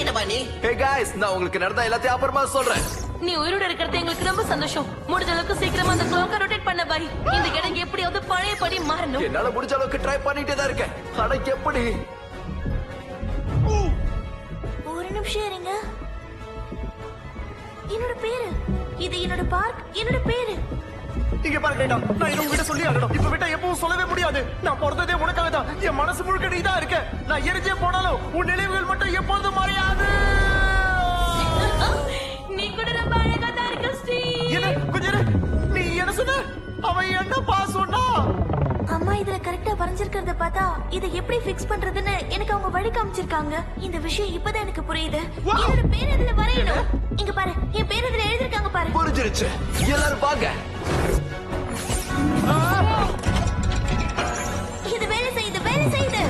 என்னப்பா நீ? Hey guys, நான் உங்களுக்கு நடந்த எல்லாத்தையும் அப்புறமா சொல்றேன். நீ உயிரோட இருக்கிறது எங்களுக்கு ரொம்ப சந்தோஷம். முடிஞ்ச அளவுக்கு சீக்கிரமா அந்த கிளாக்க ரொட்டேட் பண்ண பாய். இந்த இடம் எப்படியாவது பழையபடி மாறணும். என்னால முடிஞ்ச அளவுக்கு ட்ரை பண்ணிட்டே தான் இருக்கேன். ஆனா எப்படி? ஒரு நிமிஷம் இருங்க. என்னோட பேரு இது, என்னோட பார்க், என்னோட பேரு. இங்க பாருங்க, நான் இதை உங்ககிட்ட சொல்லி ஆகணும். இப்ப விட்டா எப்பவும் சொல்லவே முடியாது. நான் பிறந்ததே உனக்காக தான். என் மனசு முழுக்க நீ தான் இருக்க. நான் எரிஞ்சே போனாலும் உன் நினைவுகள் மட்டும் எப்போதும் மறையாது. நீ கூட ரொம்ப அழகா தான் இருக்க ஸ்டீவ். என்ன கொஞ்சம் இரு. நீ என்ன சொன்ன? அவன் என்னப்பா சொன்னா? அம்மா இதுல கரெக்டா வரைஞ்சிருக்கிறத பார்த்தா இதை எப்படி ஃபிக்ஸ் பண்றதுன்னு எனக்கு அவங்க வழி காமிச்சிருக்காங்க. இந்த விஷயம் இப்பதான் எனக்கு புரியுது. என்னோட பேர் இதுல வரையணும். இங்க பாரு, என் பேர் இதுல எழுதிருக்காங்க பாரு. புரிஞ்சிருச்சு. எல்லாரும் வாங்க. இது வேலை செய்யுது, வேலை செய்யுது.